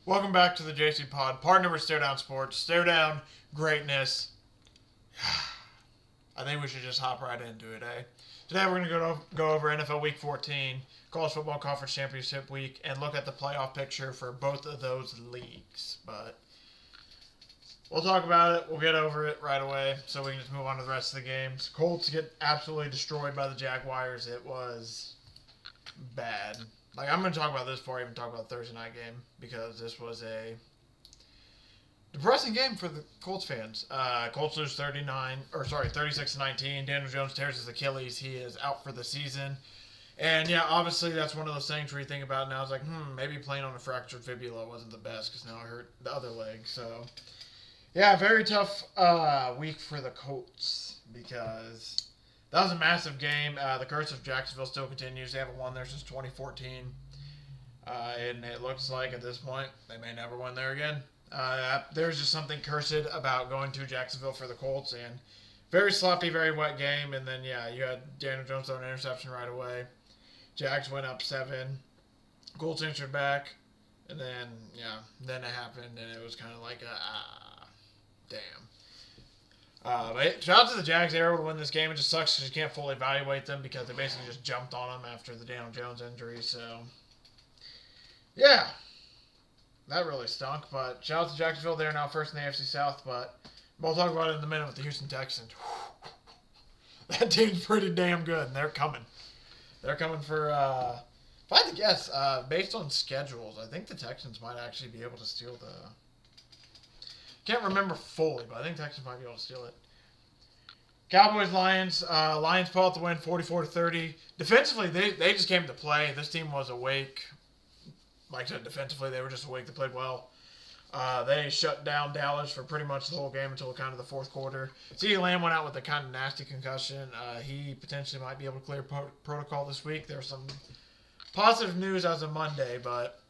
Welcome back to the JCPod, partner with Stare Down Sports. Stare Down greatness. I think we should just hop right into it, eh? Today we're going to go over NFL Week 14, College Football Conference Championship Week, and look at the playoff picture for both of those leagues. But we'll talk about it. We'll get over it right away so we can just move on to the rest of the games. Colts get absolutely destroyed by the Jaguars. It was bad. I'm going to talk about this before I even talk about the Thursday night game because this was a depressing game for the Colts fans. Colts lose 36-19. Daniel Jones tears his Achilles. He is out for the season. And yeah, obviously that's one of those things where you think about it now. It's like, maybe playing on a fractured fibula wasn't the best because now I hurt the other leg. So yeah, very tough week for the Colts because that was a massive game. The curse of Jacksonville still continues. They haven't won there since 2014. And it looks like at this point they may never win there again. There's just something cursed about going to Jacksonville for the Colts. And very sloppy, very wet game. And then, yeah, you had Daniel Jones throw an interception right away. Jags went up 7. Colts answered back. And then, then it happened. And it was kind of like, damn. But shout out to the Jags. They were able to win this game. It just sucks because you can't fully evaluate them because they basically just jumped on them after the Daniel Jones injury. So, yeah, that really stunk. But shout out to Jacksonville. They're now first in the AFC South. But we'll talk about it in a minute with the Houston Texans. That team's pretty damn good. And they're coming. They're coming for, if I had to guess, based on schedules, I think the Texans might actually be able to steal the... Can't remember fully, but I think Texans might be able to steal it. Cowboys, Lions. Lions pull out the win 44-30. Defensively, they just came to play. This team was awake. Like I said, defensively, they were just awake. They played well. They shut down Dallas for pretty much the whole game until kind of the fourth quarter. CeeDee Lamb went out with a kind of nasty concussion. He potentially might be able to clear protocol this week. There's some positive news as of Monday, but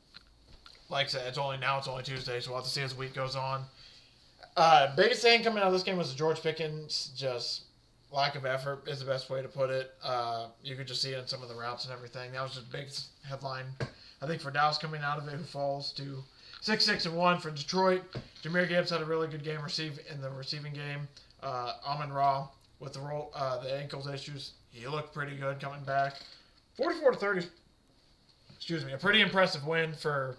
like I said, it's only Tuesday, so we'll have to see as the week goes on. Biggest thing coming out of this game was George Pickens. Just lack of effort is the best way to put it. You could just see it in some of the routes and everything. That was just a big headline, I think, for Dallas coming out of it, who falls to 6-6-1 for Detroit. Jahmyr Gibbs had a really good game in the receiving game. Amon-Ra with the ankles issues, he looked pretty good coming back. 44-30. A pretty impressive win for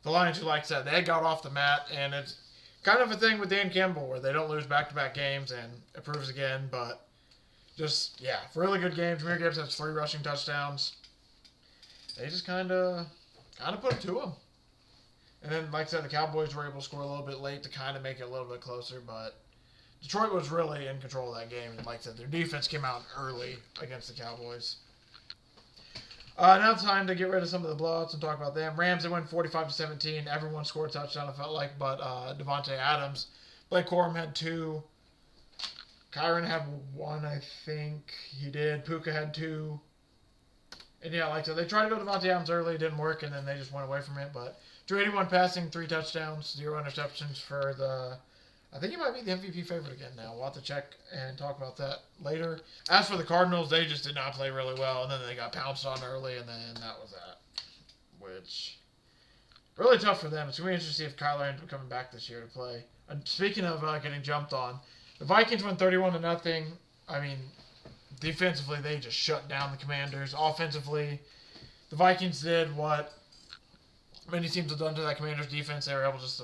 the Lions, who, like I said, they got off the mat, and it's kind of a thing with Dan Campbell where they don't lose back-to-back games, and it proves again, but just, yeah, really good game. Jahmyr Gibbs has 3 rushing touchdowns. They just kind of put it to him. And then, like I said, the Cowboys were able to score a little bit late to kind of make it a little bit closer, but Detroit was really in control of that game, and like I said, their defense came out early against the Cowboys. Now it's time to get rid of some of the blowouts and talk about them. Rams, they win 45-17. Everyone scored a touchdown, it felt like, but Devontae Adams. Blake Corum had 2. Kyron had 1, I think. He did. Puka had 2. And yeah, like I said, they tried to go Devontae Adams early. It didn't work, and then they just went away from it. But 281 passing, 3 touchdowns, 0 interceptions for the... I think he might be the MVP favorite again now. We'll have to check and talk about that later. As for the Cardinals, they just did not play really well, and then they got pounced on early, and then that was that. Which, really tough for them. It's going to be interesting to see if Kyler ends up coming back this year to play. And speaking of getting jumped on, the Vikings won 31-0. I mean, defensively, they just shut down the Commanders. Offensively, the Vikings did what many teams have done to that Commanders defense. They were able just to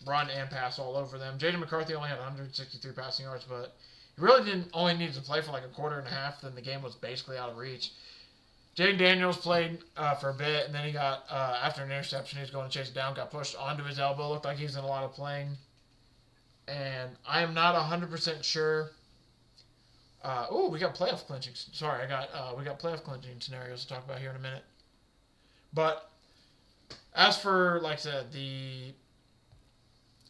run and pass all over them. Jaden McCarthy only had 163 passing yards, but he really didn't only need to play for like a quarter and a half. Then the game was basically out of reach. Jaden Daniels played for a bit, and then he got, after an interception, he was going to chase it down, got pushed onto his elbow. Looked like he's in a lot of playing. And I am not 100% sure. We got playoff clinching. Sorry, we got playoff clinching scenarios to talk about here in a minute. But as for, like I said, the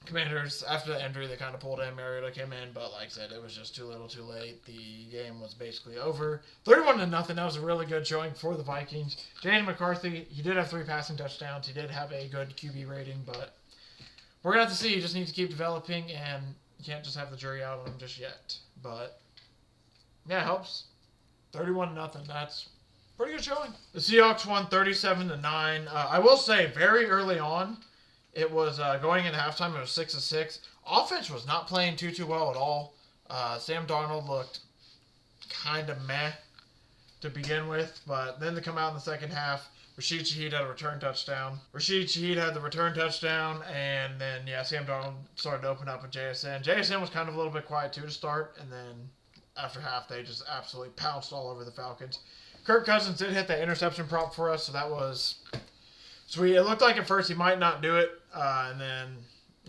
Commanders, after the injury, they kind of pulled in. Mariota came in, but like I said, it was just too little too late. The game was basically over. 31-0. That was a really good showing for the Vikings. Jaden McCarthy, he did have 3 passing touchdowns. He did have a good QB rating, but we're going to have to see. You just need to keep developing, and you can't just have the jury out on him just yet. But, yeah, it helps. 31-0. That's pretty good showing. The Seahawks won 37-9. I will say, very early on, it was going into halftime. It was 6-6. Offense was not playing too well at all. Sam Darnold looked kind of meh to begin with, but then to come out in the second half, Rashid Shaheed had a return touchdown. Rashid Shaheed had the return touchdown, and then, Sam Darnold started to open up with JSN. JSN was kind of a little bit quiet, too, to start, and then after half, they just absolutely pounced all over the Falcons. Kirk Cousins did hit that interception prop for us, so that was sweet. It looked like at first he might not do it, and then,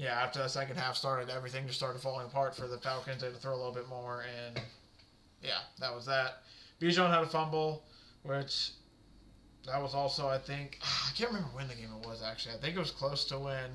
after the second half started, everything just started falling apart for the Falcons. They had to throw a little bit more, and, that was that. Bijan had a fumble, which... that was also, I think, I can't remember when the game it was, actually. I think it was close to when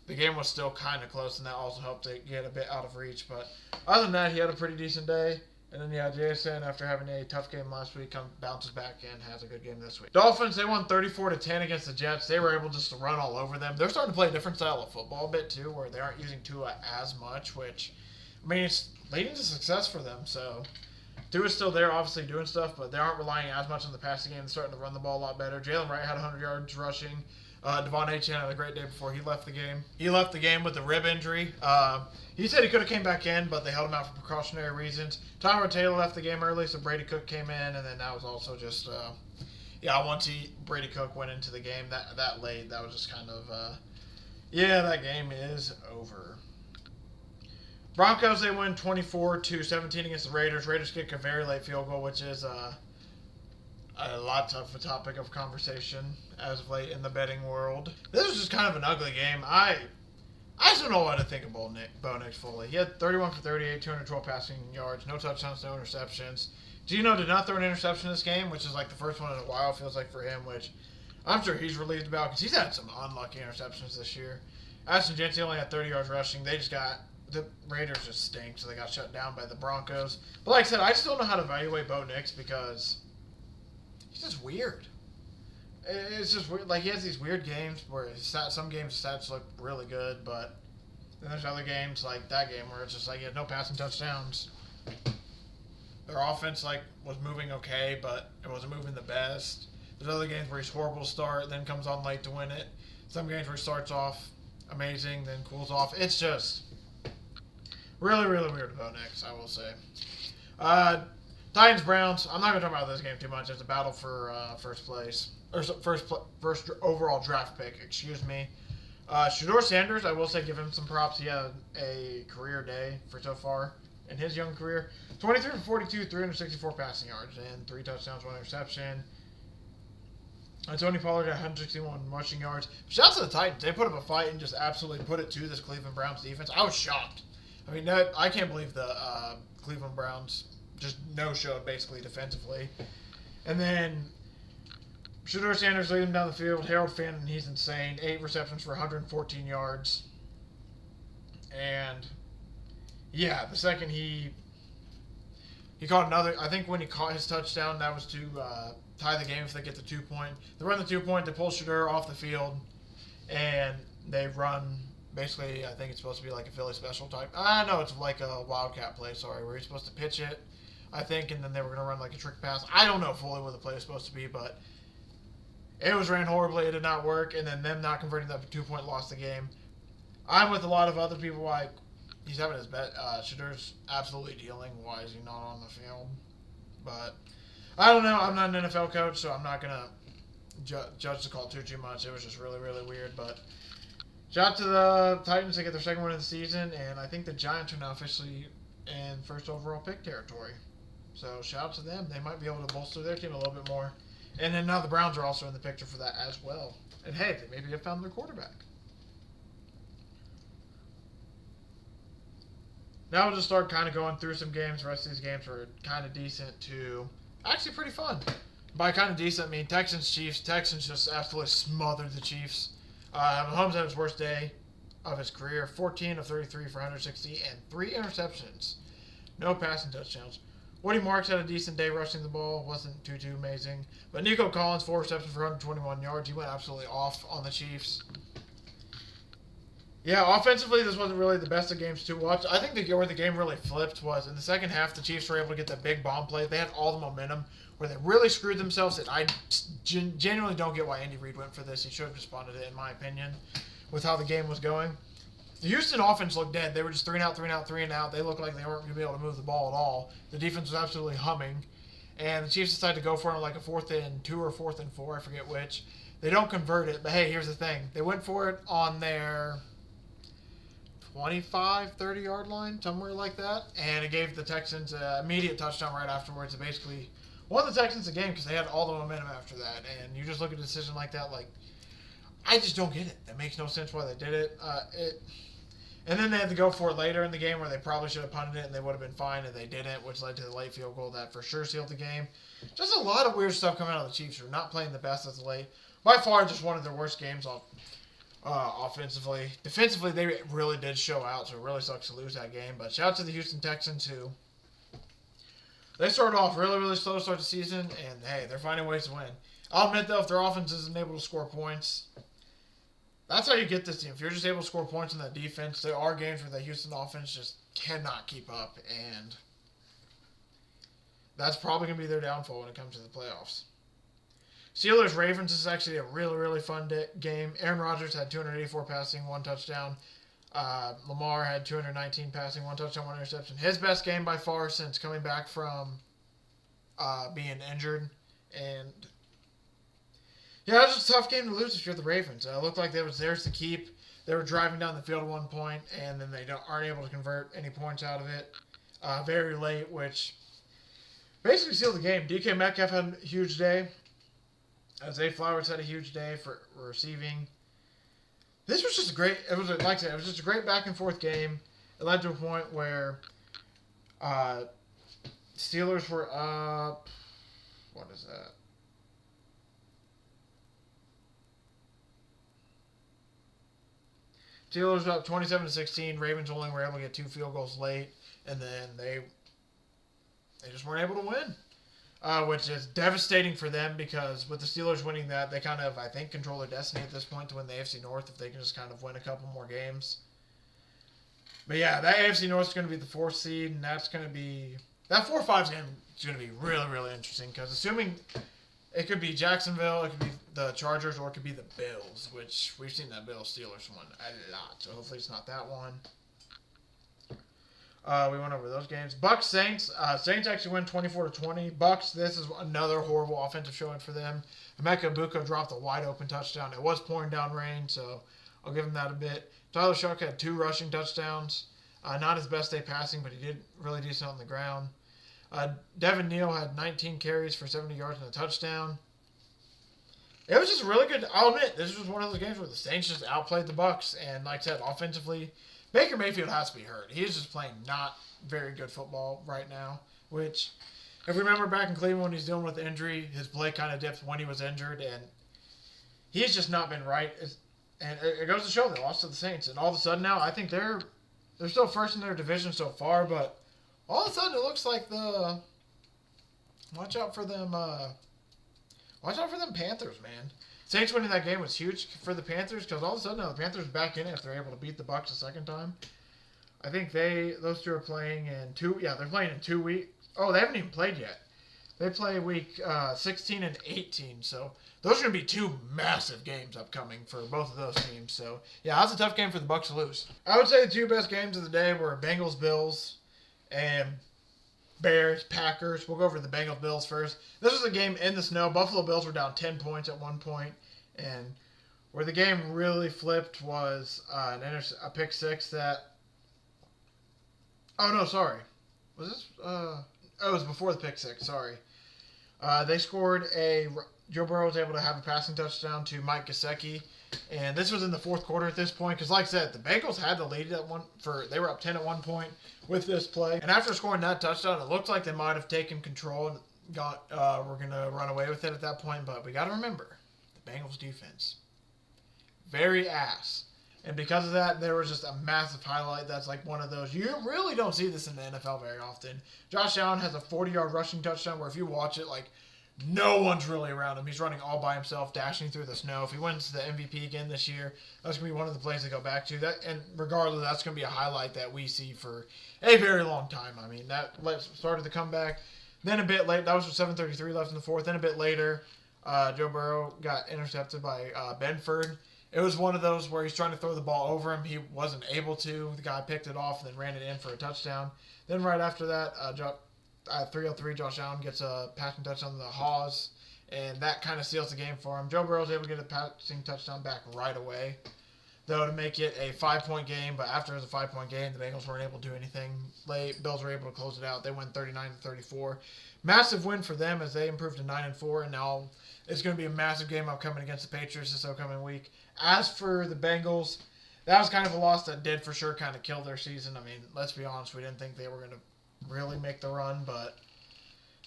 the game was still kind of close, and that also helped to get a bit out of reach. But other than that, he had a pretty decent day. And then, JSN, after having a tough game last week, bounces back and has a good game this week. Dolphins, they won 34-10 against the Jets. They were able just to run all over them. They're starting to play a different style of football a bit, too, where they aren't using Tua as much, which, it's leading to success for them, so... Tua's still there, obviously doing stuff, but they aren't relying as much on the passing game. They're starting to run the ball a lot better. Jalen Wright had 100 yards rushing. Devon Achane had a great day before he left the game. He left the game with a rib injury. He said he could have came back in, but they held him out for precautionary reasons. Tyrod Taylor left the game early, so Brady Cook came in, and then that was also just, once Brady Cook went into the game that late, that was just kind of, that game is over. Broncos, they win 24-17 against the Raiders. Raiders kick a very late field goal, which is a lot of a topic of conversation as of late in the betting world. This was just kind of an ugly game. I just don't know what to think of Bo Nix fully. He had 31 for 38, 212 passing yards, no touchdowns, no interceptions. Geno did not throw an interception in this game, which is like the first one in a while, feels like, for him, which I'm sure he's relieved about because he's had some unlucky interceptions this year. Ashton Jeanty only had 30 yards rushing. The Raiders just stink, so they got shut down by the Broncos. But like I said, I just don't know how to evaluate Bo Nix because he's just weird. It's just weird. Like, he has these weird games where some games stats look really good, but then there's other games like that game where it's just like he had no passing touchdowns. Their offense was moving okay, but it wasn't moving the best. There's other games where he's horrible to start, then comes on late to win it. Some games where he starts off amazing, then cools off. It's just really, really weird about Nix, I will say. Titans-Browns, I'm not going to talk about this game too much. It's a battle for first place. Or first overall draft pick, excuse me. Shedeur Sanders, I will say give him some props. He had a career day for so far in his young career. 23 for 42, 364 passing yards, and 3 touchdowns, 1 interception. Tony Pollard had 161 rushing yards. Shout out to the Titans. They put up a fight and just absolutely put it to this Cleveland Browns defense. I was shocked. I can't believe the Cleveland Browns just no-showed basically defensively. And then Shedeur Sanders leading him down the field. Harold Finn, he's insane. 8 receptions for 114 yards. And, the second he caught another. I think when he caught his touchdown, that was to tie the game if they get the 2-point. They run the 2-point, they pull Shedeur off the field, and they run... Basically, I think it's supposed to be like a Philly special type. No, it's like a Wildcat play, where he's supposed to pitch it, I think, and then they were going to run like a trick pass. I don't know fully what the play is supposed to be, but it was ran horribly. It did not work, and then them not converting that 2-point lost the game. I'm with a lot of other people like he's having his bet. Shedeur's absolutely dealing. Why is he not on the field? But I don't know. I'm not an NFL coach, so I'm not going to judge the call too much. It was just really, really weird, but... Shout out to the Titans. They get their second win of the season, and I think the Giants are now officially in first overall pick territory. So shout out to them. They might be able to bolster their team a little bit more. And then now the Browns are also in the picture for that as well. And hey, they maybe have found their quarterback. Now we'll just start kind of going through some games. The rest of these games were kind of decent to actually pretty fun. By kind of decent, I mean Texans-Chiefs. Texans just absolutely smothered the Chiefs. Mahomes had his worst day of his career, 14 of 33 for 160 and 3 interceptions. No passing touchdowns. Woody Marks had a decent day rushing the ball. Wasn't too amazing. But Nico Collins, 4 receptions for 121 yards. He went absolutely off on the Chiefs. Yeah, offensively, this wasn't really the best of games to watch. I think where the game really flipped was in the second half. The Chiefs were able to get that big bomb play. They had all the momentum where they really screwed themselves. And I genuinely don't get why Andy Reid went for this. He should have responded to it, in my opinion, with how the game was going. The Houston offense looked dead. They were just 3 and out, 3 and out, 3 and out. They looked like they weren't going to be able to move the ball at all. The defense was absolutely humming. And the Chiefs decided to go for it on like a 4th and 2 or 4th and 4, I forget which. They don't convert it, but hey, here's the thing. They went for it on their 25, 30-yard line, somewhere like that. And it gave the Texans an immediate touchdown right afterwards. It basically won the Texans the game because they had all the momentum after that. And you just look at a decision like that, like, I just don't get it. That makes no sense why they did it. And then they had to go for it later in the game where they probably should have punted it and they would have been fine, and they didn't, which led to the late field goal that for sure sealed the game. Just a lot of weird stuff coming out of the Chiefs who are not playing the best as of late. By far, just one of their worst games offensively. Defensively, they really did show out, so it really sucks to lose that game. But shout out to the Houston Texans who they started off really, really slow to start the season, and hey, they're finding ways to win. I'll admit, though, if their offense isn't able to score points, that's how you get this team. If you're just able to score points in that defense, there are games where the Houston offense just cannot keep up, and that's probably going to be their downfall when it comes to the playoffs. Steelers-Ravens is actually a really, really fun game. Aaron Rodgers had 284 passing, 1 touchdown. Lamar had 219 passing, 1 touchdown, 1 interception. His best game by far since coming back from being injured. And yeah, it was just a tough game to lose if you're the Ravens. It looked like it was theirs to keep. They were driving down the field at one point, and then they aren't able to convert any points out of it very late, which basically sealed the game. DK Metcalf had a huge day. Zay Flowers had a huge day for receiving. This was just a great. It was like I said, it was just a great back and forth game. It led to a point where Steelers were up. What is that? Steelers were up 27-16. Ravens only were able to get 2 field goals late, and then they just weren't able to win. Which is devastating for them because with the Steelers winning that, they kind of, I think, control their destiny at this point to win the AFC North if they can just kind of win a couple more games. But yeah, that AFC North is going to be the 4th seed, and that's going to be... That 4-5 game is going to be really, really interesting because assuming it could be Jacksonville, it could be the Chargers, or it could be the Bills, which we've seen that Bills-Steelers one a lot, so hopefully it's not that one. We went over those games. Bucks Saints. Saints actually win 24-20. Bucks. This is another horrible offensive showing for them. Emeka Egbuka dropped a wide open touchdown. It was pouring down rain, so I'll give him that a bit. Tyler Shuck had 2 rushing touchdowns. Not his best day passing, but he did really decent on the ground. Devin Neal had 19 carries for 70 yards and a touchdown. It was just really good. I'll admit, this was one of those games where the Saints just outplayed the Bucks, and like I said, offensively, Baker Mayfield has to be hurt. He is just playing not very good football right now, which, if we remember back in Cleveland when he's dealing with injury, his play kind of dipped when he was injured, and he's just not been right. And it goes to show they lost to the Saints, and all of a sudden now, I think they're still first in their division so far, but all of a sudden it looks like watch out for them Panthers, man. Saints winning that game was huge for the Panthers because all of a sudden now the Panthers are back in it if they're able to beat the Bucks a second time. I think those two are playing in 2. Yeah, they're playing in 2 weeks. Oh, they haven't even played yet. They play week 16 and 18. So those are going to be 2 massive games upcoming for both of those teams. So yeah, that's a tough game for the Bucks to lose. I would say the 2 best games of the day were Bengals Bills and Bears, Packers. We'll go over the Bengals Bills first. This was a game in the snow. Buffalo Bills were down 10 points at one point, and where the game really flipped was a pick 6 that. Oh no, sorry. Was this? It was before the pick 6. Sorry. They scored Joe Burrow was able to have a passing touchdown to Mike Gesicki, and this was in the 4th quarter at this point. Because, like I said, the Bengals had the lead they were up 10 at one point with this play, and after scoring that touchdown, it looked like they might have taken control and were gonna run away with it at that point. But we got to remember the Bengals defense, very ass. And because of that, there was just a massive highlight that's like one of those. You really don't see this in the NFL very often. Josh Allen has a 40-yard rushing touchdown where if you watch it, like, No one's really around him. He's running all by himself, dashing through the snow. If he wins the MVP again this year, that's going to be one of the plays they go back to. And regardless, that's going to be a highlight that we see for a very long time. I mean, that started the comeback. Then a bit late, that was with 7:33 left in the fourth. Then a bit later, Joe Burrow got intercepted by Benford. It was one of those where he's trying to throw the ball over him. He wasn't able to. The guy picked it off and then ran it in for a touchdown. Then right after that, 303, Josh Allen gets a passing touchdown to the Haws, and that kind of seals the game for him. Joe Burrow was able to get a passing touchdown back right away, though, to make it a 5-point game. But after it was a 5-point game, the Bengals weren't able to do anything late. Bills were able to close it out. They went 39-34. Massive win for them as they improved to 9-4, and now it's going to be a massive game upcoming against the Patriots this upcoming week. As for the Bengals, that was kind of a loss that did for sure kind of kill their season. I mean, let's be honest, we didn't think they were going to really make the run, but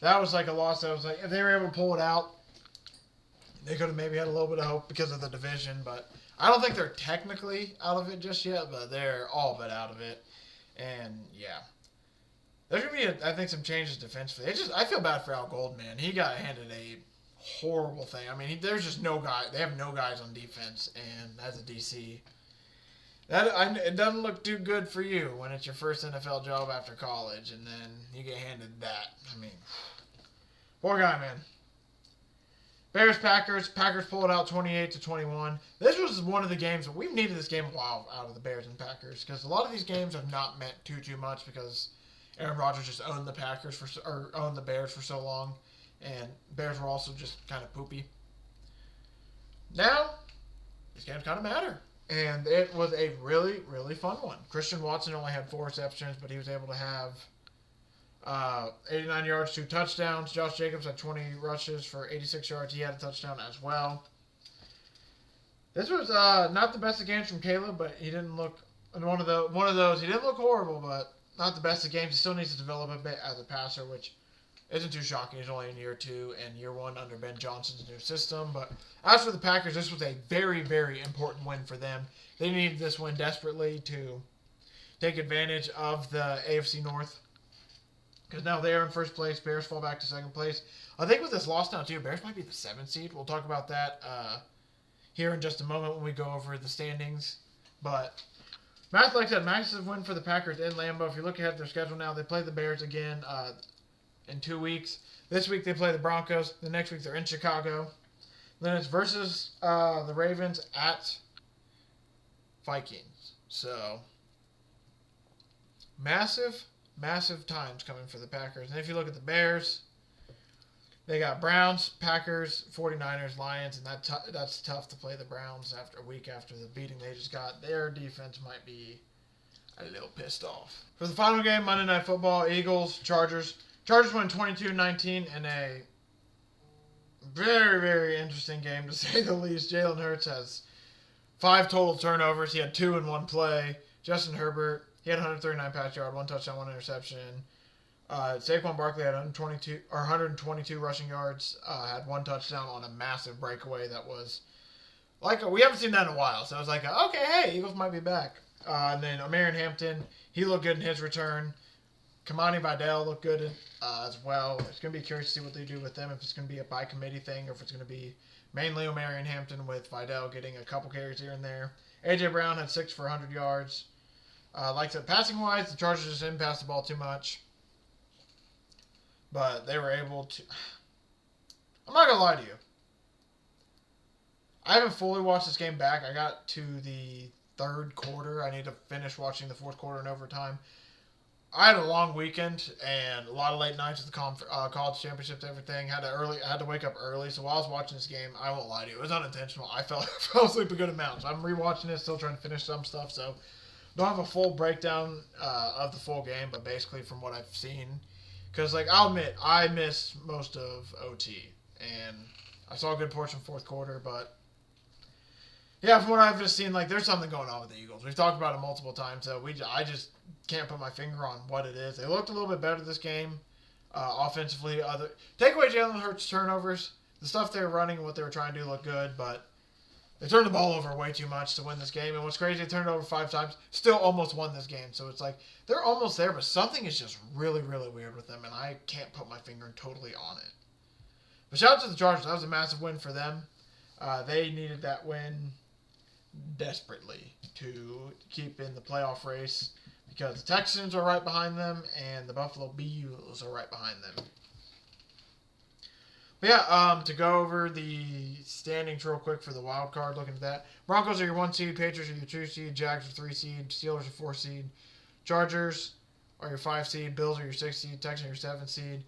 that was like a loss that was like, if they were able to pull it out, they could have maybe had a little bit of hope because of the division, but I don't think they're technically out of it just yet, but they're all but out of it. And yeah, there's going to be, I think, some changes defensively. I feel bad for Al Goldman. He got handed a horrible thing. I mean, there's just no guy. They have no guys on defense, and as a DC, it doesn't look too good for you when it's your first NFL job after college, and then you get handed that. I mean, poor guy, man. Bears-Packers. Packers pull it out 28-21. This was one of the games, we've needed this game a while out of the Bears and Packers, because a lot of these games have not meant too much because Aaron Rodgers just owned the Bears for so long, and Bears were also just kind of poopy. Now, these games kind of matter. And it was a really, really fun one. Christian Watson only had 4 receptions, but he was able to have 89 yards, 2 touchdowns. Josh Jacobs had 20 rushes for 86 yards. He had a touchdown as well. This was not the best of games from Caleb, but he didn't look one of those. He didn't look horrible, but not the best of games. He still needs to develop a bit as a passer, which isn't too shocking. He's only in year 2 and year 1 under Ben Johnson's new system. But as for the Packers, this was a very, very important win for them. They needed this win desperately to take advantage of the AFC North, because now they are in first place. Bears fall back to second place. I think with this loss now, too, Bears might be the 7th seed. We'll talk about that here in just a moment when we go over the standings. But like I said, massive win for the Packers in Lambeau. If you look ahead at their schedule now, they play the Bears again in 2 weeks. This week they play the Broncos. The next week they're in Chicago. Then it's versus the Ravens at Vikings. So, massive times coming for the Packers. And if you look at the Bears, they got Browns, Packers, 49ers, Lions, and that's tough to play the Browns after a week after the beating they just got. Their defense might be a little pissed off. For the final game, Monday Night Football, Eagles, Chargers. Chargers win 22-19 in a very, very interesting game, to say the least. Jalen Hurts has 5 total turnovers. He had 2 in one play. Justin Herbert, he had 139 pass yards, 1 touchdown, 1 interception. Saquon Barkley had 122 rushing yards, had 1 touchdown on a massive breakaway that was like, we haven't seen that in a while. So I was like, okay, hey, Eagles might be back. And then Omarion Hampton, he looked good in his return. Kamani Vidal looked good as well. It's going to be curious to see what they do with them, if it's going to be a by committee thing or if it's going to be mainly Omarion Hampton with Vidal getting a couple carries here and there. A.J. Brown had 6 for 100 yards. Like I said, passing-wise, the Chargers just didn't pass the ball too much. But they were able to... I'm not going to lie to you. I haven't fully watched this game back. I got to the 3rd quarter. I need to finish watching the 4th quarter and overtime. I had a long weekend and a lot of late nights at the college championships and everything. I had to wake up early, so while I was watching this game, I won't lie to you, it was unintentional. I fell asleep a good amount. So I'm rewatching it, still trying to finish some stuff. So don't have a full breakdown of the full game, but basically from what I've seen, because I'll admit I missed most of OT and I saw a good portion of 4th quarter, but yeah, from what I've just seen, there's something going on with the Eagles. We've talked about it multiple times, so I just can't put my finger on what it is. They looked a little bit better this game, offensively. Take away Jalen Hurts' turnovers. The stuff they were running and what they were trying to do looked good, but they turned the ball over way too much to win this game. And what's crazy, they turned it over 5 times, still almost won this game. So it's they're almost there, but something is just really, really weird with them, and I can't put my finger totally on it. But shout out to the Chargers. That was a massive win for them. They needed that win desperately to keep in the playoff race because the Texans are right behind them and the Buffalo Bills are right behind them. But yeah, to go over the standings real quick for the wild card, looking at that. Broncos are your 1 seed, Patriots are your 2 seed, Jags are 3 seed, Steelers are 4 seed, Chargers are your 5 seed, Bills are your 6 seed, Texans are your 7 seed.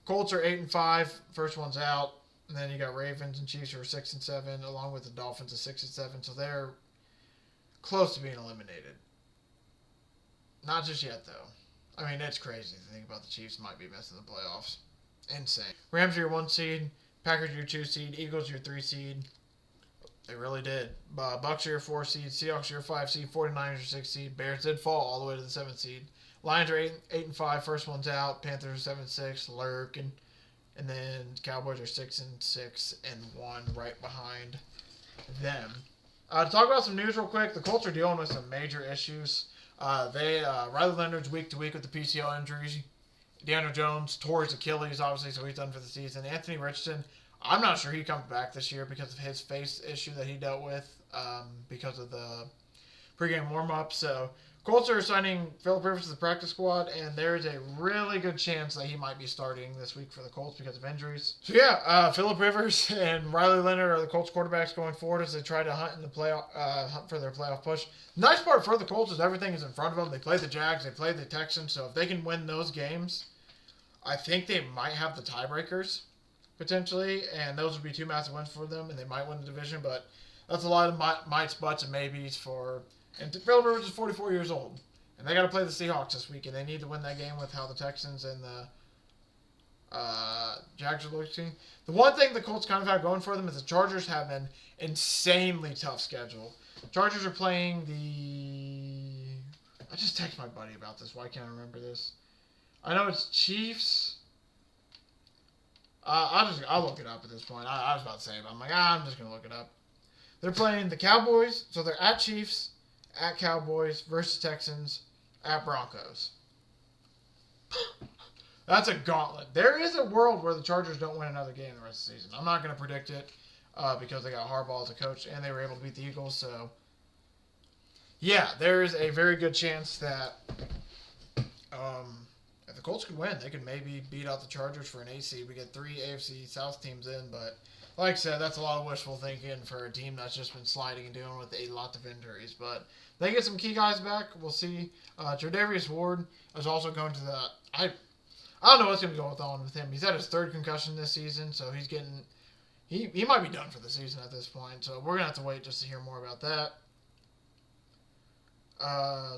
Colts are 8-5, first one's out. And then you got Ravens and Chiefs who are 6-7, along with the Dolphins at 6-7. So they're close to being eliminated. Not just yet, though. I mean, it's crazy to think about the Chiefs might be missing the playoffs. Insane. Rams are your 1 seed. Packers are your 2 seed. Eagles are your 3 seed. They really did. Bucks are your 4 seed. Seahawks are your 5 seed. 49ers are your 6 seed. Bears did fall all the way to the 7 seed. Lions are 8-5. First one's out. Panthers are 7-6. Lurk and then Cowboys are 6-6 and 1 right behind them. To talk about some news real quick, the Colts are dealing with some major issues. Riley Leonard's week to week with the PCL injury. Daniel Jones tore his Achilles, obviously, so he's done for the season. Anthony Richardson, I'm not sure he comes back this year because of his face issue that he dealt with because of the pregame warm-up. So Colts are signing Philip Rivers to the practice squad, and there's a really good chance that he might be starting this week for the Colts because of injuries. So yeah, Philip Rivers and Riley Leonard are the Colts quarterbacks going forward as they try to hunt in the hunt for their playoff push. The nice part for the Colts is everything is in front of them. They play the Jags, they play the Texans, so if they can win those games, I think they might have the tiebreakers potentially, and those would be 2 massive wins for them, and they might win the division. But that's a lot of mights, buts, and maybes for. And Philip Rivers is 44 years old. And they got to play the Seahawks this week. And they need to win that game with how the Texans and the Jags are looking. The one thing the Colts kind of have going for them is the Chargers have an insanely tough schedule. Chargers are playing I just texted my buddy about this. Why can't I remember this? I know it's Chiefs. I'll look it up at this point. I was about to say it, but I'm like, I'm just going to look it up. They're playing the Cowboys. So they're at Chiefs, at Cowboys, versus Texans, at Broncos. That's a gauntlet. There is a world where the Chargers don't win another game the rest of the season. I'm not going to predict it because they got Harbaugh as a coach and they were able to beat the Eagles. So, yeah, there is a very good chance that if the Colts could win, they could maybe beat out the Chargers for an AC. We get 3 AFC South teams in, but like I said, that's a lot of wishful thinking for a team that's just been sliding and dealing with a lot of injuries. But they get some key guys back. We'll see. Tre'Davious Ward is also going to the. I don't know what's going to go on with him. He's had his 3rd concussion this season, so he's getting. He might be done for the season at this point. So we're gonna have to wait just to hear more about that.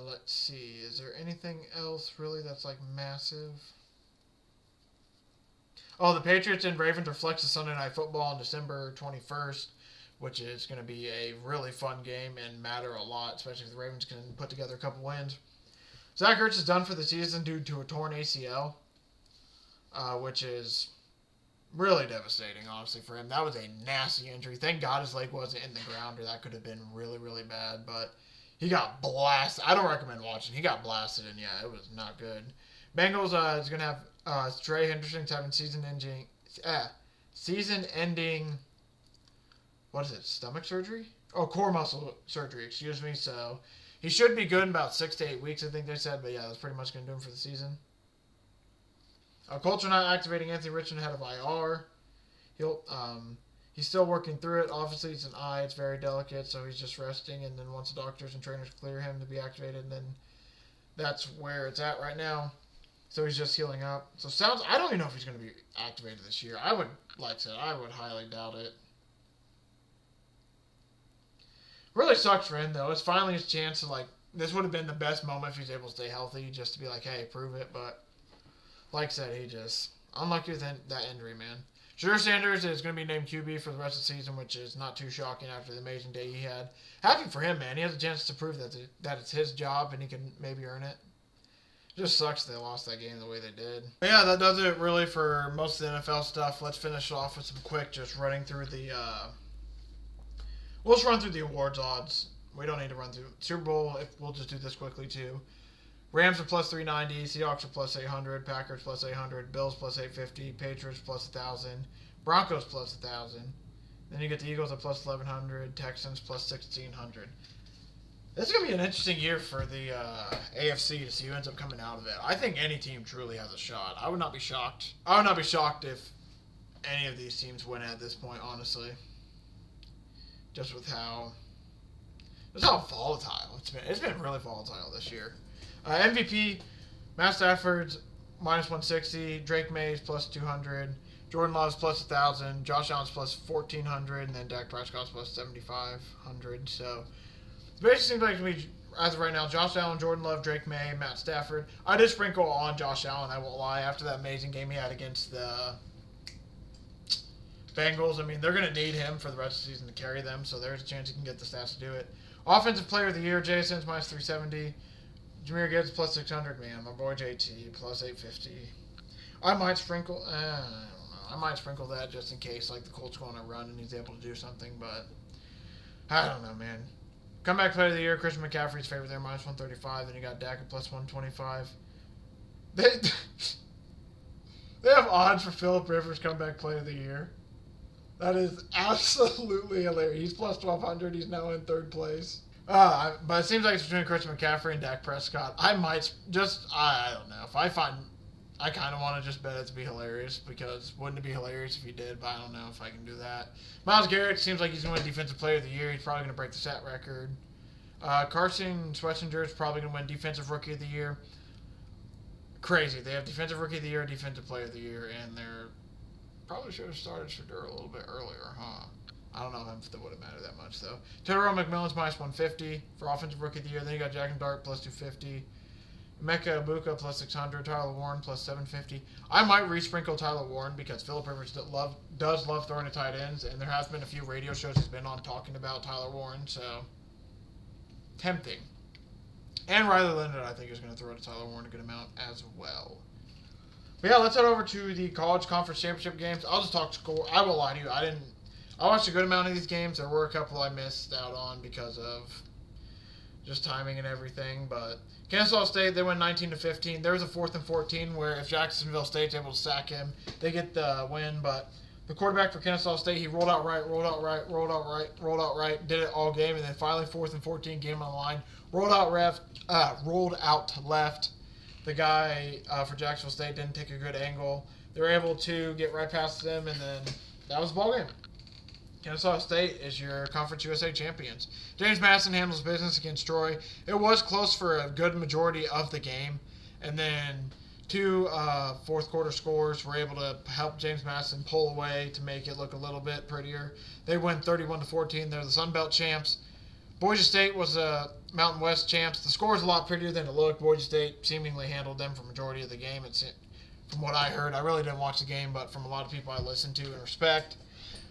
Let's see. Is there anything else really that's like massive? Oh, the Patriots and Ravens are flexing Sunday Night Football on December 21st, which is going to be a really fun game and matter a lot, especially if the Ravens can put together a couple wins. Zach Ertz is done for the season due to a torn ACL, which is really devastating, honestly, for him. That was a nasty injury. Thank God his leg wasn't in the ground, or that could have been really, really bad, but he got blasted. I don't recommend watching. He got blasted, and yeah, it was not good. Bengals is going to have Trey Hendrickson's having season-ending, what is it, stomach surgery? Oh, core muscle surgery, excuse me. So he should be good in about 6 to 8 weeks, I think they said. But yeah, that's pretty much going to do him for the season. Colts are not activating Anthony Richardson ahead of IR. He's still working through it. Obviously, it's an eye. It's very delicate, so he's just resting. And then once the doctors and trainers clear him to be activated, then that's where it's at right now. So he's just healing up. So I don't even know if he's going to be activated this year. I would highly doubt it. Really sucks for him, though. It's finally his chance to, this would have been the best moment if he's able to stay healthy, just to be like, hey, prove it. But, like I said, he just, unlucky with that injury, man. Shadur Sanders is going to be named QB for the rest of the season, which is not too shocking after the amazing day he had. Happy for him, man. He has a chance to prove that it's his job and he can maybe earn it. It just sucks they lost that game the way they did. But yeah, that does it really for most of the NFL stuff. Let's finish off with some quick, just running through the... We'll just run through the awards odds. We don't need to run through Super Bowl. We'll just do this quickly, too. Rams are plus 390. Seahawks are plus 800. Packers plus 800. Bills plus 850. Patriots plus 1,000. Broncos plus 1,000. Then you get the Eagles at plus 1,100. Texans plus 1,600. This is going to be an interesting year for the AFC to see who ends up coming out of it. I think any team truly has a shot. I would not be shocked. I would not be shocked if any of these teams win at this point, honestly. Just with how volatile it's been. It's been really volatile this year. MVP, Matt Stafford's minus 160, Drake Mays plus 200, Jordan Love's plus 1,000, Josh Allen's plus 1,400, and then Dak Prescott's plus 7,500. So it basically seems like to me, as of right now, Josh Allen, Jordan Love, Drake May, Matt Stafford. I did sprinkle on Josh Allen, I won't lie, after that amazing game he had against the Bengals. I mean, they're going to need him for the rest of the season to carry them, so there's a chance he can get the stats to do it. Offensive Player of the Year, Jason's minus 370. Jameer Gibbs plus 600, man. My boy JT plus 850. I might sprinkle, I don't know. I might sprinkle that just in case, like, the Colts go on a run and he's able to do something, but I don't know, man. Comeback Player of the Year, Christian McCaffrey's favorite there, minus 135. Then you got Dak at plus 125. They have odds for Phillip Rivers Comeback Player of the Year. That is absolutely hilarious. He's plus 1,200. He's now in third place. But it seems like it's between Christian McCaffrey and Dak Prescott. I might just, I don't know. If I find, I kind of want to just bet it to be hilarious, because wouldn't it be hilarious if he did? But I don't know if I can do that. Myles Garrett seems like he's going to win Defensive Player of the Year. He's probably going to break the stat record. Carson Schwarzenegger is probably going to win Defensive Rookie of the Year. Crazy. They have Defensive Rookie of the Year, Defensive Player of the Year, and they're probably should have started Shedeur a little bit earlier, huh? I don't know if that would have mattered that much, though. Tyrell McMillan's minus 150 for Offensive Rookie of the Year. Then you got Jack and Dart plus 250. Mecca Ibuka plus 600. Tyler Warren plus 750. I might re-sprinkle Tyler Warren because Phillip Rivers does love throwing to tight ends, and there has been a few radio shows he's been on talking about Tyler Warren, so tempting. And Riley Leonard, I think, is going to throw to Tyler Warren a good amount as well. But yeah, let's head over to the College Conference Championship games. I'll just talk score. I will lie to you. I watched a good amount of these games. There were a couple I missed out on because of just timing and everything. But Kennesaw State, they went 19-15. There was a 4th and 14 where if Jacksonville State's able to sack him, they get the win. But the quarterback for Kennesaw State, he rolled out right, did it all game, and then finally 4th and 14, game on the line, rolled out left. The guy for Jacksonville State didn't take a good angle. They were able to get right past them, and then that was the ball game. Kennesaw State is your Conference USA champions. James Madison handles business against Troy. It was close for a good majority of the game, and then 2 fourth quarter scores were able to help James Madison pull away to make it look a little bit prettier. They win 31-14. They're the Sun Belt champs. Boise State was Mountain West champs. The score is a lot prettier than it looked. Boise State seemingly handled them for majority of the game. From what I heard, I really didn't watch the game, but from a lot of people I listened to and respect,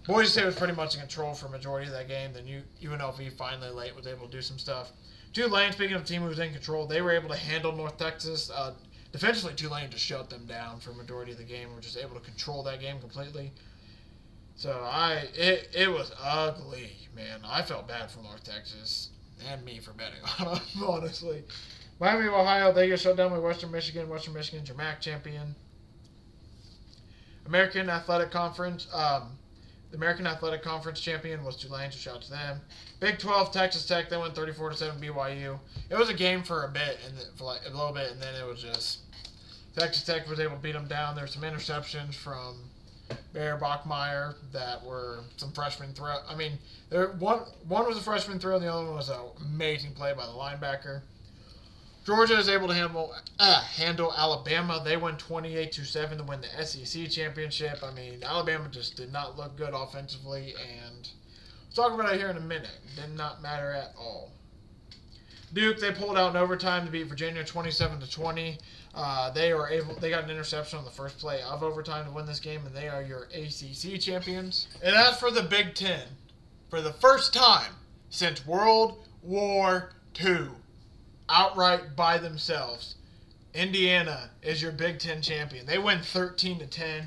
Boise State was pretty much in control for a majority of that game. Then UNLV finally late was able to do some stuff. Tulane, speaking of a team who was in control, they were able to handle North Texas. Defensively, Tulane just shut them down for a majority of the game. Were just able to control that game completely. So it was ugly, man. I felt bad for North Texas and me for betting on them, honestly. Miami of Ohio, they get shut down by Western Michigan. Western Michigan's your MAC champion. American Athletic Conference. The American Athletic Conference champion was Tulane, so shout out to them. Big 12, Texas Tech, they went 34-7 BYU. It was a game for a bit, for like a little bit, and then it was just Texas Tech was able to beat them down. There were some interceptions from Bear Bachmeier that were some freshman throw. I mean, one was a freshman throw, and the other one was an amazing play by the linebacker. Georgia is able to handle Alabama. They won 28-7 to win the SEC championship. I mean, Alabama just did not look good offensively, and we'll talk about it here in a minute. Did not matter at all. Duke, they pulled out in overtime to beat Virginia 27-20. They got an interception on the first play of overtime to win this game, and they are your ACC champions. And as for the Big Ten, for the first time since World War II, outright by themselves, Indiana is your Big Ten champion. They win 13-10.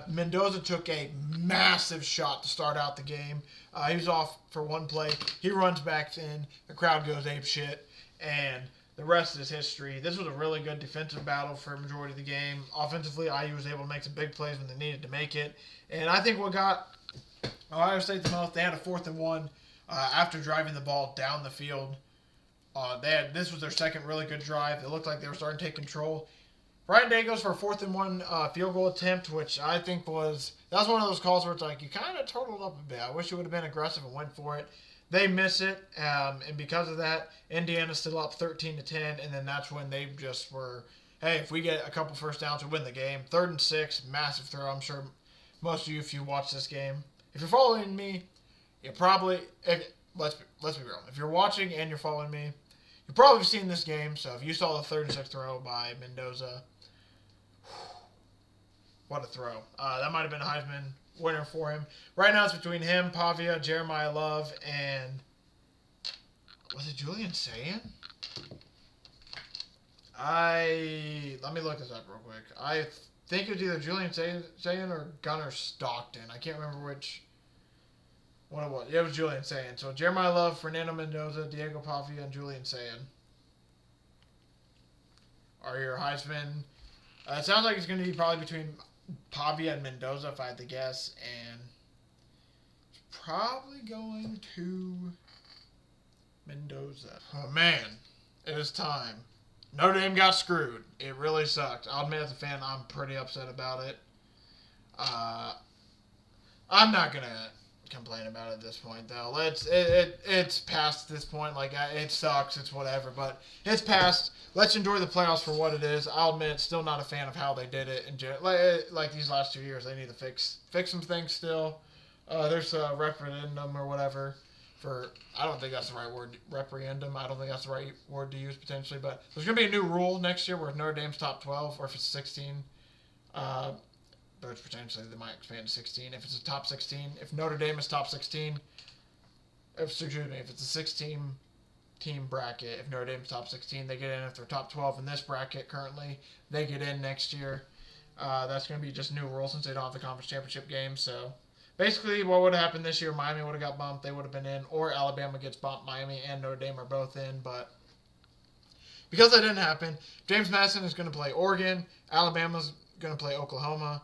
Mendoza took a massive shot to start out the game. He was off for one play. He runs back in. The crowd goes ape shit. And the rest is history. This was a really good defensive battle for a majority of the game. Offensively, IU was able to make some big plays when they needed to make it. And I think what got Ohio State the most, they had a 4th and 1 after driving the ball down the field. This was their second really good drive. It looked like they were starting to take control. Ryan Day goes for a 4th and 1 field goal attempt, which I think that was one of those calls where it's like, you kind of totaled up a bit. I wish you would have been aggressive and went for it. They miss it, and because of that, Indiana's still up 13-10, and then that's when they just were, hey, if we get a couple first downs, we win the game. 3rd and 6, massive throw. I'm sure most of you, if you watch this game, if you're following me, you probably, let's be real. If you're watching and you're following me, you've probably seen this game. So if you saw the 3rd and 6 throw by Mendoza, what a throw. That might have been a Heisman winner for him. Right now it's between him, Pavia, Jeremiah Love, and was it Julian Sayin? Let me look this up real quick. I think it was either Julian Sayin or Gunnar Stockton. I can't remember which one it was. Yeah, it was Julian Sayin. So Jeremiah Love, Fernando Mendoza, Diego Pavia, and Julian Sayin are your Heisman. It sounds like it's going to be probably between Pavia and Mendoza, if I had to guess, and it's probably going to Mendoza. Oh, man. It is time. Notre Dame got screwed. It really sucked. I'll admit as a fan, I'm pretty upset about it. I'm not going to complain about it at this point, though. It's past this point. Like, it sucks. It's whatever, but it's past. Let's enjoy the playoffs for what it is. I'll admit, still not a fan of how they did it. Like these last 2 years, they need to fix some things still. There's a referendum or whatever for, I don't think that's the right word, referendum. I don't think that's the right word to use potentially, but there's going to be a new rule next year where if Notre Dame's top 12 or if it's 16, there's potentially they might expand to 16. If it's a top 16, if Notre Dame is top 16, if it's a 16-team bracket, if Notre Dame's top 16, they get in. If they're top 12 in this bracket currently, they get in next year. That's going to be just new rules since they don't have the conference championship game. So basically what would have happened this year, Miami would have got bumped, they would have been in, or Alabama gets bumped, Miami and Notre Dame are both in. But because that didn't happen, James Madison is going to play Oregon, Alabama's going to play Oklahoma,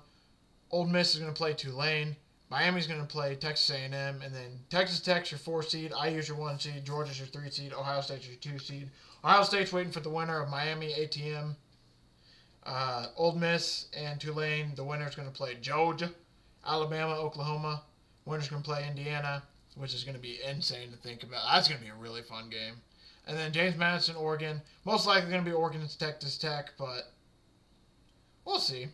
Ole Miss is going to play Tulane. Miami's going to play Texas A&M. And then Texas Tech's your 4 seed. IU's your 1 seed. Georgia's your 3 seed. Ohio State's your 2 seed. Ohio State's waiting for the winner of Miami, ATM. Ole Miss and Tulane. The winner's going to play Georgia. Alabama, Oklahoma. Winner's going to play Indiana, which is going to be insane to think about. That's going to be a really fun game. And then James Madison, Oregon. Most likely going to be Oregon and Texas Tech, but we'll see.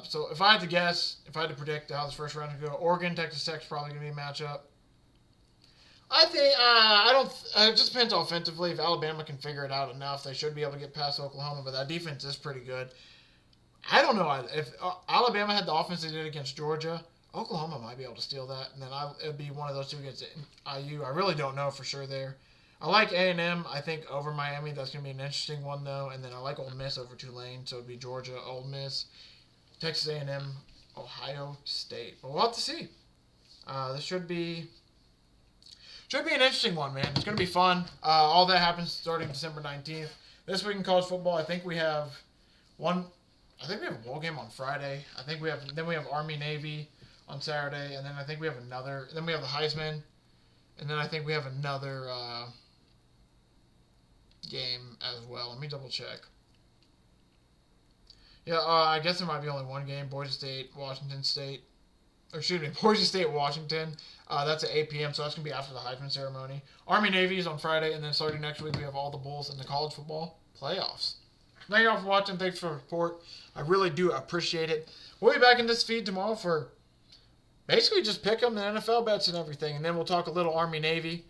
So if I had to guess, if I had to predict how this first round would go, Oregon, Texas Tech's probably going to be a matchup. I think, it just depends offensively. If Alabama can figure it out enough, they should be able to get past Oklahoma, but that defense is pretty good. I don't know. If Alabama had the offense they did against Georgia, Oklahoma might be able to steal that, and then it would be one of those two against IU. I really don't know for sure there. I like A&M, I think, over Miami. That's going to be an interesting one, though. And then I like Ole Miss over Tulane, so it would be Georgia, Ole Miss, Texas A&M, Ohio State. But we'll have to see. This should be an interesting one, man. It's going to be fun. All that happens starting December 19th. This week in college football, I think we have a bowl game on Friday. Then we have Army-Navy on Saturday, and then I think we have another. Then we have the Heisman, and then I think we have another game as well. Let me double check. Yeah, I guess there might be only one game. Boise State, Washington State. Boise State, Washington. That's at 8 p.m., so that's going to be after the Heisman ceremony. Army-Navy is on Friday, and then starting next week, we have all the bowls in the college football playoffs. Thank you all for watching. Thanks for the support. I really do appreciate it. We'll be back in this feed tomorrow for basically just pick them the NFL bets and everything, and then we'll talk a little Army-Navy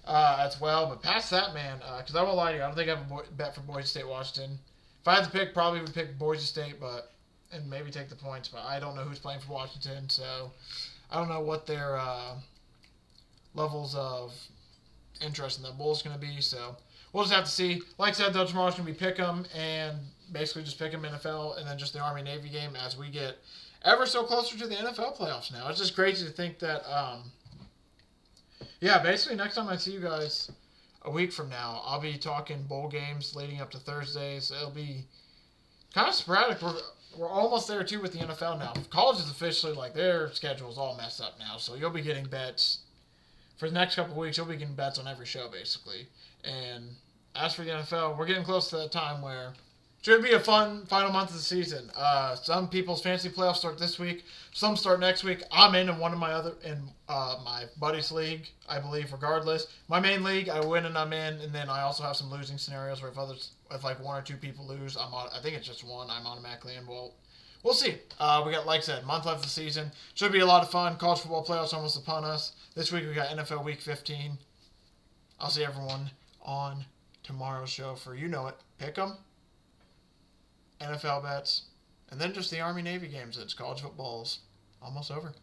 as well. But past that, man, because I won't lie to you, I don't think I have a bet for Boise State, Washington. If I had to pick, probably would pick Boise State, and maybe take the points, but I don't know who's playing for Washington, so I don't know what their levels of interest in that bowl is going to be, so we'll just have to see. Like I said, though, tomorrow's going to be Pick'em, and basically just Pick'em NFL, and then just the Army-Navy game as we get ever so closer to the NFL playoffs now. It's just crazy to think that, basically next time I see you guys, a week from now, I'll be talking bowl games leading up to Thursdays. It'll be kind of sporadic. We're almost there too with the NFL now. College is officially like their schedule's all messed up now, so you'll be getting bets for the next couple of weeks. You'll be getting bets on every show basically. And as for the NFL, we're getting close to that time where it should be a fun final month of the season. Some people's fantasy playoffs start this week. Some start next week. I'm in one of my buddy's league, I believe. Regardless, my main league, I win and I'm in, and then I also have some losing scenarios where if like one or two people lose, I think it's just one, I'm automatically in. Well, we'll see. We got, like I said, month left of the season. Should be a lot of fun. College football playoffs almost upon us. This week we got NFL Week 15. I'll see everyone on tomorrow's show for Pickem, NFL bets, and then just the Army-Navy games. It's college football's almost over.